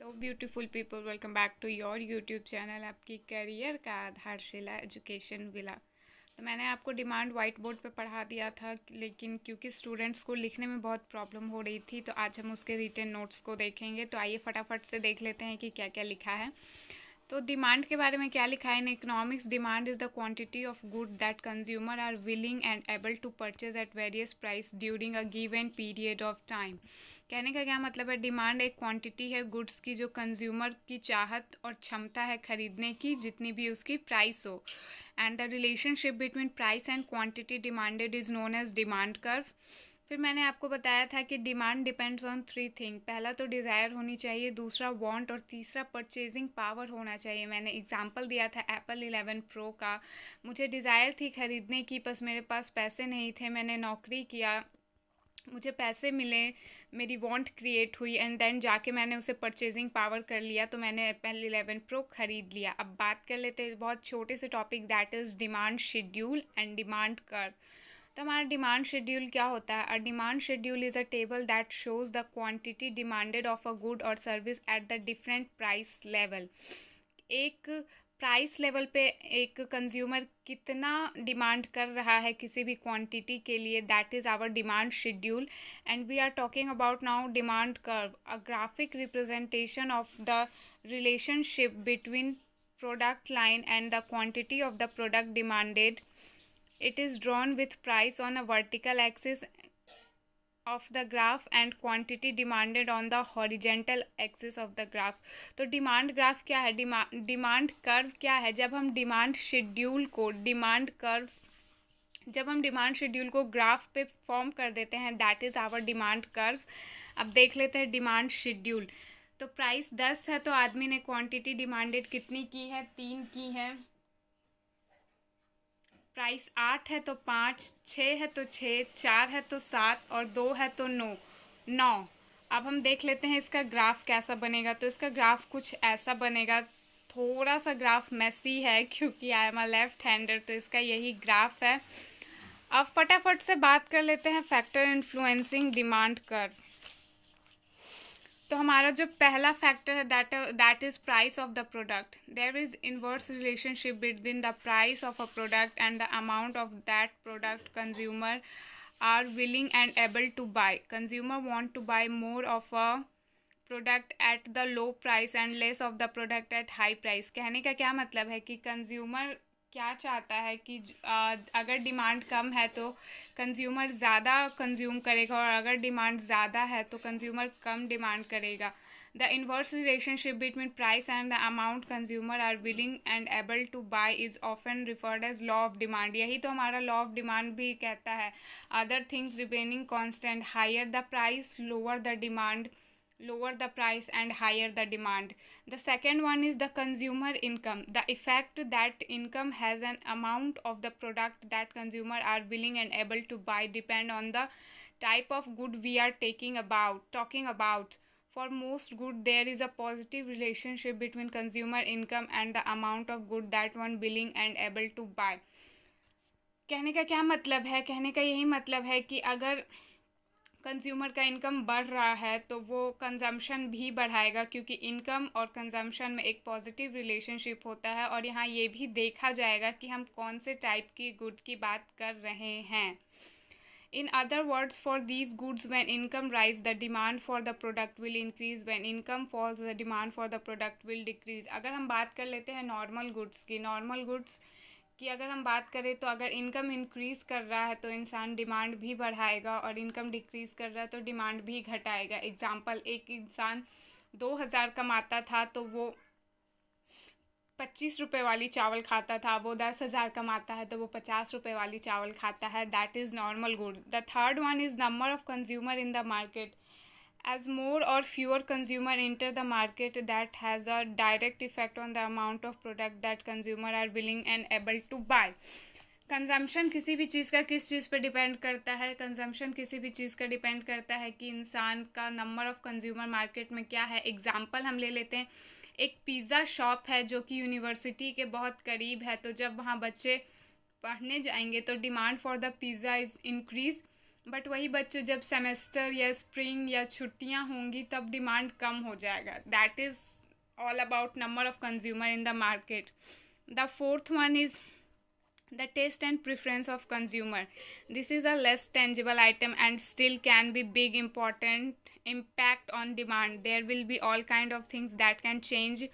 Hello beautiful people, welcome back to your YouTube channel आपकी career का आधारशिला education villa. तो मैंने आपको डिमांड वाइट बोर्ड पे पढ़ा दिया था, लेकिन क्योंकि स्टूडेंट्स को लिखने में बहुत प्रॉब्लम हो रही थी तो आज हम उसके रिटन नोट्स को देखेंगे। तो आइए फटाफट से देख लेते हैं कि क्या क्या लिखा है। तो डिमांड के बारे में क्या लिखा है in economics. Demand is the quantity of good that consumer are willing and able to purchase at various price during a given period of time. कहने का क्या मतलब है, डिमांड एक क्वांटिटी है गुड्स की जो कंज्यूमर की चाहत और क्षमता है खरीदने की, जितनी भी उसकी प्राइस हो। And the relationship between price and quantity demanded is known as demand curve. फिर मैंने आपको बताया था कि demand depends on three thing. पहला तो डिज़ायर होनी चाहिए, दूसरा वांट और तीसरा परचेजिंग पावर होना चाहिए। मैंने एग्जांपल दिया था एप्पल 11 प्रो का। मुझे डिज़ायर थी ख़रीदने की, बस मेरे पास पैसे नहीं थे। मैंने नौकरी किया, मुझे पैसे मिले, मेरी वांट क्रिएट हुई एंड देन जाके मैंने उसे परचेजिंग पावर कर लिया, तो मैंने एप्पल 11 प्रो ख़रीद लिया। अब बात कर लेते हैं बहुत छोटे से topic, that is demand schedule and demand curve. तो हमारा डिमांड शेड्यूल क्या होता है? A demand schedule is a table that shows the quantity demanded of a good और service at the different price level. एक प्राइस लेवल पे एक consumer कितना डिमांड कर रहा है किसी भी क्वांटिटी के लिए, that is our demand schedule. And we are talking about now demand curve, a graphic representation of the relationship between product line and the quantity of the product demanded. It is drawn with price on a vertical axis of the graph and quantity demanded on the horizontal axis of the graph. तो demand graph क्या है, demand curve क्या है? जब हम demand schedule को graph पे form कर देते हैं, that is our demand curve. अब देख लेते हैं डिमांड शेड्यूल। तो प्राइस 10 है तो आदमी ने क्वांटिटी डिमांडेड कितनी की है? 3 की है। प्राइस 8 है तो 5, 6 है तो 6, 4 है तो 7 और 2 है तो 9। अब हम देख लेते हैं इसका ग्राफ कैसा बनेगा। तो इसका ग्राफ कुछ ऐसा बनेगा, थोड़ा सा ग्राफ मेसी है क्योंकि I am a left hander, तो इसका यही ग्राफ है। अब फटाफट से बात कर लेते हैं फैक्टर इन्फ्लुएंसिंग डिमांड कर्व। तो हमारा जो पहला फैक्टर है that is price of the product. There is inverse relationship between the price of a product and the amount of that product consumer are willing and able to buy. Consumer want to buy more of a product at the low price and less of the product at high price. कहने का क्या मतलब है कि consumer क्या चाहता है कि अगर डिमांड कम है तो कंज्यूमर ज़्यादा कंज्यूम करेगा, और अगर डिमांड ज़्यादा है तो कंज्यूमर कम डिमांड करेगा। The inverse relationship between price and the amount consumer are willing and able to buy is often referred as law of demand. यही तो हमारा लॉ ऑफ डिमांड भी कहता है। Other things remaining constant, higher the price lower the demand, lower the price and higher the demand. The second one is the consumer income. The effect that income has an amount of the product that consumer are willing and able to buy depend on the type of good we are talking about. For most good there is a positive relationship between consumer income and the amount of good that one willing and able to buy. कहने का क्या मतलब है? कहने का यही मतलब है कि अगर कंज्यूमर का इनकम बढ़ रहा है तो वो कंजम्पशन भी बढ़ाएगा, क्योंकि इनकम और कंजम्पशन में एक पॉजिटिव रिलेशनशिप होता है। और यहाँ ये भी देखा जाएगा कि हम कौन से टाइप की गुड की बात कर रहे हैं। In other words, for these goods, when income rise, the demand for the product will increase. When income falls, the demand for the product will decrease. अगर हम बात कर लेते हैं नॉर्मल गुड्स की अगर हम बात करें तो अगर इनकम इंक्रीज़ कर रहा है तो इंसान डिमांड भी बढ़ाएगा, और इनकम डिक्रीज़ कर रहा है तो डिमांड भी घटाएगा। एग्जांपल, एक इंसान 2000 कमाता था तो वो 25 रुपये वाली चावल खाता था, वो 10,000 कमाता है तो वो 50 रुपये वाली चावल खाता है। That is normal good. The third one is number of consumer in the market. As more or fewer consumer enter the market, that has a direct effect on the amount of product that consumer are willing and able to buy. Consumption किसी भी चीज़ का किस चीज़ पे depend करता है? Consumption किसी भी चीज़ का डिपेंड करता है कि इंसान का नंबर ऑफ़ कंज्यूमर मार्केट में क्या है। एग्जांपल हम ले लेते हैं, एक पिज़्ज़ा शॉप है जो कि यूनिवर्सिटी के बहुत करीब है, तो जब वहाँ बच्चे पढ़ने जाएंगे तो demand for the pizza is increase but वही बच्चों, जब सेमेस्टर या स्प्रिंग या छुट्टियां होंगी तब डिमांड कम हो जाएगा. That is all about number of consumer in the market. The fourth one is the taste and preference of consumer. This is a less tangible item and still can be big important impact on demand. There will be all kind of things that can change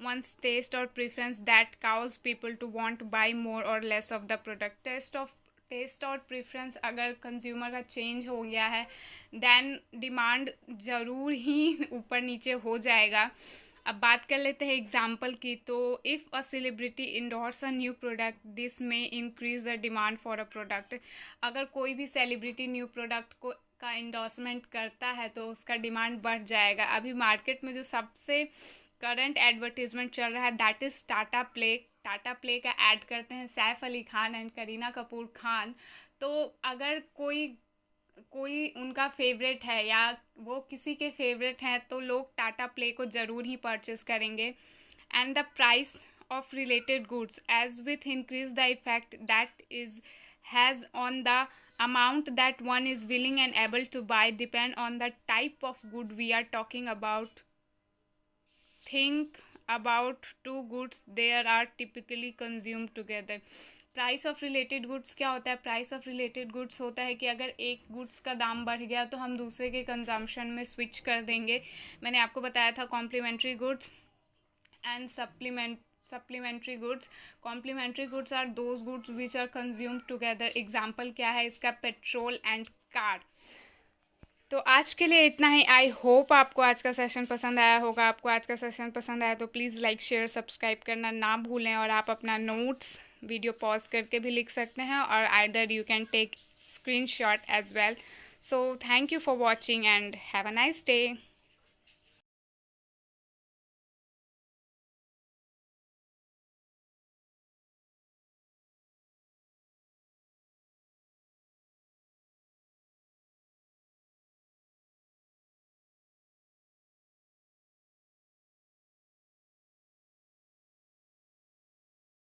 one's taste or preference that cause people to want to buy more or less of the product. Taste और preference अगर consumer का change हो गया है then demand ज़रूर ही ऊपर नीचे हो जाएगा. अब बात कर लेते हैं एग्जाम्पल की. तो if a celebrity endorse a new product this may increase the demand for a product. अगर कोई भी सेलिब्रिटी न्यू प्रोडक्ट को का इंडोर्समेंट करता है तो उसका डिमांड बढ़ जाएगा. अभी मार्केट में जो सबसे करंट एडवर्टीजमेंट चल रहा है that is Tata play. Tata play का ऐड करते हैं सैफ अली खान एंड करीना कपूर खान. तो अगर कोई उनका फेवरेट है या वो किसी के फेवरेट हैं तो लोग टाटा प्ले को ज़रूर ही परचेस करेंगे. And the price of related goods as with increase the effect that is has on the amount that one is willing and able to buy depend on the type of good we are talking about. Think about two goods there are typically consumed together. Price of related goods क्या होता है? Price of related goods होता है कि अगर एक goods का दाम बढ़ गया तो हम दूसरे के कंजम्पशन में स्विच कर देंगे. मैंने आपको बताया था complementary goods and supplementary goods. Complementary goods are those goods which are consumed together. Example क्या है इसका? Petrol and car. तो आज के लिए इतना ही. आई होप आपको आज का सेशन पसंद आया होगा. आपको आज का सेशन पसंद आया तो प्लीज़ लाइक शेयर सब्सक्राइब करना ना भूलें. और आप अपना नोट्स वीडियो पॉज करके भी लिख सकते हैं और either you can take screenshot as well. So thank you for watching and have a nice day.